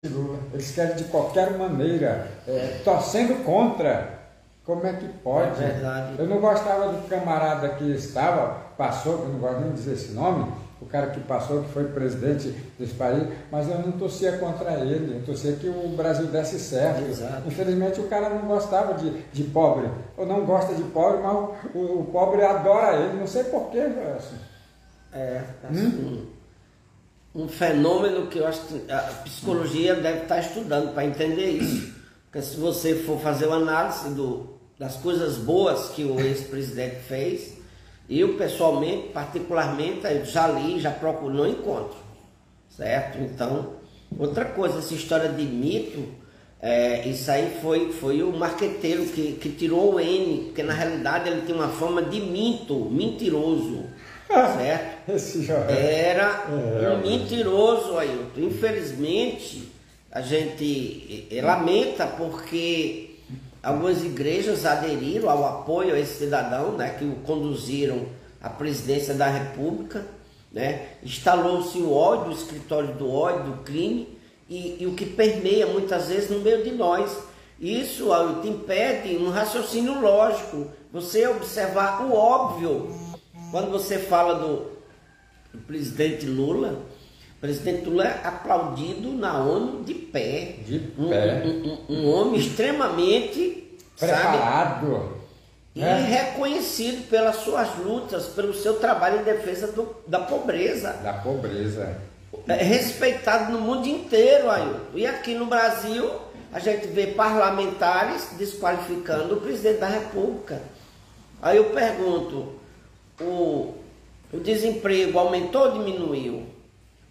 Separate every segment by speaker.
Speaker 1: Lula. Eles querem de qualquer maneira, torcendo contra. Como é que pode?
Speaker 2: É verdade.
Speaker 1: Eu não gostava do camarada que passou, eu não gosto nem de dizer esse nome, o cara que passou, que foi presidente desse país, mas eu não torcia contra ele, eu torcia que o Brasil desse certo.
Speaker 2: Exato.
Speaker 1: Infelizmente o cara não gostava de pobre, ou não gosta de pobre, mas o pobre adora ele, não sei porquê, assim.
Speaker 2: Um fenômeno que eu acho que a psicologia deve estar estudando para entender isso. Porque se você for fazer uma análise das coisas boas que o ex-presidente fez, eu pessoalmente, particularmente, eu já li, já procuro, não encontro, certo? Então, outra coisa, essa história de mito, isso aí foi o marqueteiro que tirou o N, porque na realidade ele tem uma fama de mentiroso, certo?
Speaker 1: Esse já
Speaker 2: Era um mentiroso, Ailton. Infelizmente, a gente lamenta porque algumas igrejas aderiram ao apoio a esse cidadão, né, que o conduziram à presidência da República, né? Instalou-se o ódio, o escritório do ódio, do crime, e o que permeia muitas vezes no meio de nós. Isso, Ailton, impede um raciocínio lógico, você observar o óbvio. Quando você fala do presidente Lula, o presidente Lula é aplaudido na ONU de pé. Um homem extremamente
Speaker 1: preparado,
Speaker 2: e reconhecido pelas suas lutas, pelo seu trabalho em defesa da pobreza.
Speaker 1: Da pobreza.
Speaker 2: Respeitado no mundo inteiro, Ailton. E aqui no Brasil, a gente vê parlamentares desqualificando o presidente da República. Aí eu pergunto, o desemprego aumentou ou diminuiu?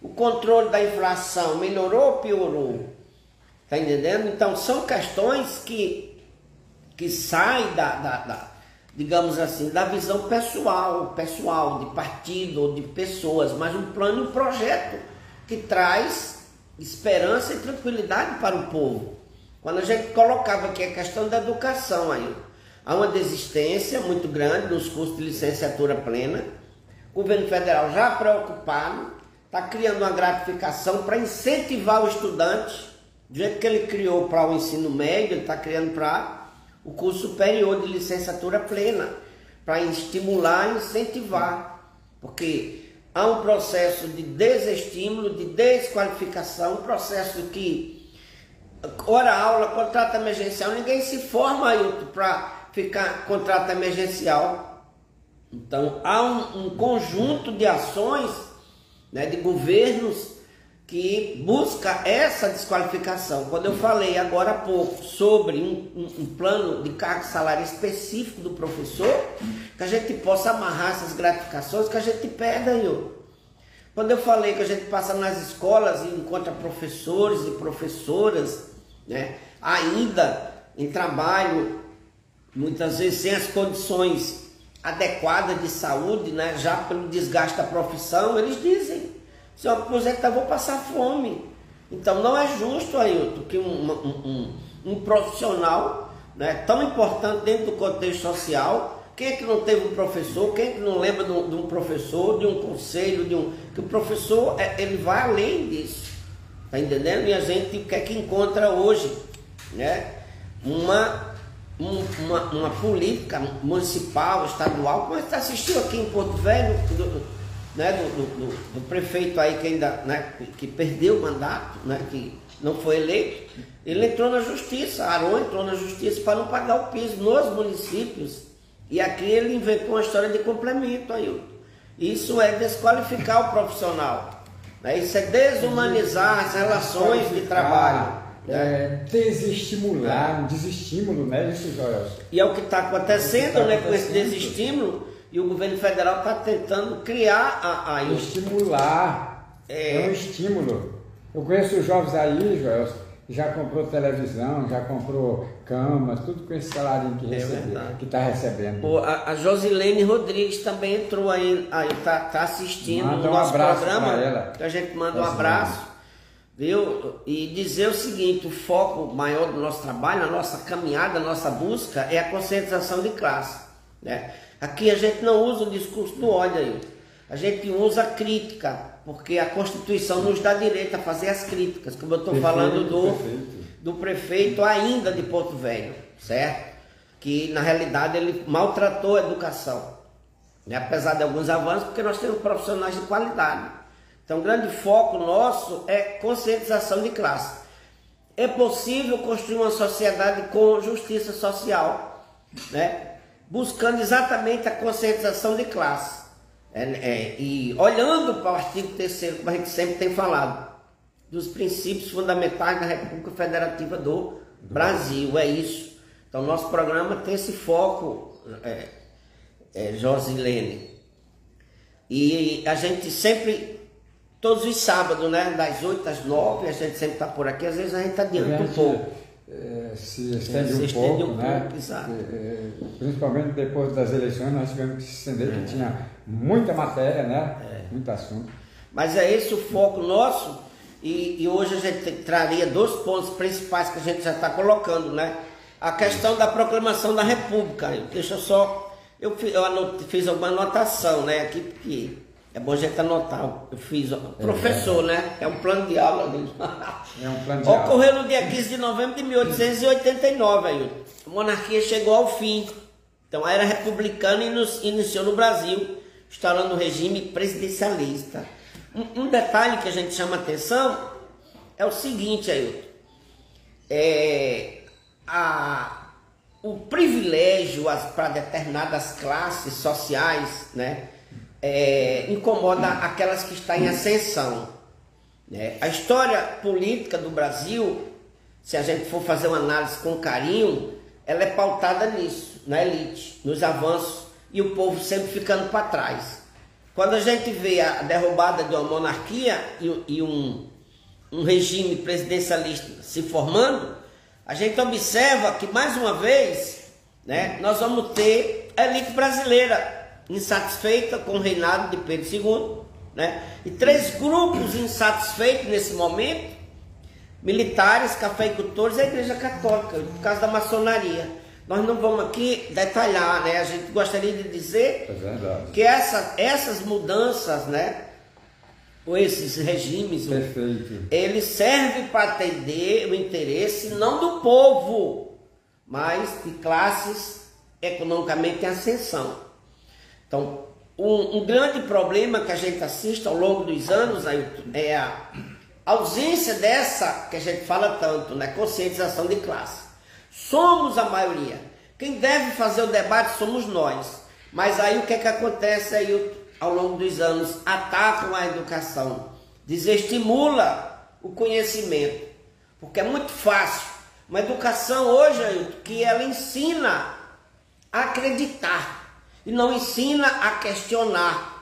Speaker 2: O controle da inflação melhorou ou piorou? Está entendendo? Então, são questões que saem digamos assim, da visão pessoal, de partido ou de pessoas, mas um plano e um projeto que traz esperança e tranquilidade para o povo. Quando a gente colocava aqui a questão da educação, aí, há uma desistência muito grande nos cursos de licenciatura plena. O governo federal já preocupado, está criando uma gratificação para incentivar o estudante, do jeito que ele criou para o ensino médio, ele está criando para o curso superior de licenciatura plena, para estimular e incentivar, porque há um processo de desestímulo, de desqualificação, um processo que, hora aula, contrato emergencial, ninguém se forma, Ailton, para ficar contrato emergencial. Então, há um conjunto de ações, né, de governos que busca essa desqualificação. Quando eu falei agora há pouco sobre um plano de cargo salário específico do professor, que a gente possa amarrar essas gratificações que a gente perde, Ailton. Quando eu falei que a gente passa nas escolas e encontra professores e professoras, né, ainda em trabalho, muitas vezes sem as condições adequada de saúde, né, já pelo desgaste da profissão, eles dizem, se eu aposentar vou passar fome. Então não é justo, Ailton, que um profissional, né, tão importante dentro do contexto social, quem é que não teve um professor, quem é que não lembra de um professor, de um conselho, que o professor, ele vai além disso, tá entendendo? E a gente, o que é que encontra hoje, né, uma política municipal, estadual, como a gente assistiu aqui em Porto Velho, do prefeito aí que ainda, né, que perdeu o mandato, né, que não foi eleito. Ele entrou na justiça, Aron entrou na justiça para não pagar o piso nos municípios, e aqui ele inventou uma história de complemento, Ailton. Isso é desqualificar o profissional, né? Isso é desumanizar as relações de trabalho.
Speaker 1: Desestimular, um desestímulo, né, isso, Joelson?
Speaker 2: E é o que está acontecendo, né, com esse desestímulo, e o governo federal está tentando criar
Speaker 1: estimular, um estímulo. Eu conheço jovens aí, Joelson, que já comprou televisão, já comprou cama, tudo com esse salário que está recebendo.
Speaker 2: A Josilene Rodrigues também entrou aí, está assistindo
Speaker 1: manda
Speaker 2: o nosso programa,
Speaker 1: ela.
Speaker 2: que a gente manda um abraço. Viu? E dizer o seguinte, o foco maior do nosso trabalho, a nossa caminhada, a nossa busca é a conscientização de classe, né? Aqui a gente não usa o discurso do ódio, Ailton. A gente usa a crítica, porque a Constituição nos dá direito a fazer as críticas, como eu estou falando do prefeito ainda de Porto Velho, certo? Que na realidade ele maltratou a educação, né? Apesar de alguns avanços, porque nós temos profissionais de qualidade. Então, o grande foco nosso é conscientização de classe. É possível construir uma sociedade com justiça social, né? Buscando exatamente a conscientização de classe. E olhando para o artigo 3º, como a gente sempre tem falado, dos princípios fundamentais da República Federativa do Brasil, é isso. Então, nosso programa tem esse foco, Josilene. E a gente sempre, todos os sábados, né, das 8 às 9, a gente sempre está por aqui, às vezes a gente adianta um pouco.
Speaker 1: Se estende um pouco, né? Principalmente depois das eleições, nós tivemos que se estender, porque tinha muita matéria, né? Muito assunto.
Speaker 2: Mas é esse o foco nosso, e hoje a gente traria 2 pontos principais que a gente já está colocando, né? A questão da proclamação da República. Deixa eu só... Eu fiz alguma anotação, né? Aqui, porque é bom a gente anotar. Eu fiz... Professor, né? É um plano de aula dele.
Speaker 1: É um plano de aula.
Speaker 2: Ocorreu no dia 15 de novembro de 1889, aí. A monarquia chegou ao fim. Então, a era republicana iniciou no Brasil, instaurando um regime presidencialista. Um detalhe que a gente chama atenção é o seguinte, Ailton. O privilégio para determinadas classes sociais, né, incomoda aquelas que estão em ascensão, né? A história política do Brasil, se a gente for fazer uma análise com carinho, ela é pautada nisso, na elite, nos avanços, e o povo sempre ficando para trás. Quando a gente vê a derrubada de uma monarquia e um regime presidencialista se formando, a gente observa que, mais uma vez, né, nós vamos ter a elite brasileira insatisfeita com o reinado de Pedro II, né, e 3 grupos insatisfeitos nesse momento: militares, cafeicultores e a Igreja Católica, por causa da maçonaria. Nós não vamos aqui detalhar, né? A gente gostaria de dizer que essas mudanças, né, ou esses regimes, eles servem para atender o interesse não do povo, mas de classes economicamente em ascensão. Então, um grande problema que a gente assiste ao longo dos anos é a ausência dessa que a gente fala tanto, né, conscientização de classe. Somos a maioria. Quem deve fazer o debate somos nós. Mas aí o que é que acontece aí ao longo dos anos? Atacam a educação, desestimula o conhecimento, porque é muito fácil. Uma educação hoje, que ela ensina a acreditar e não ensina a questionar.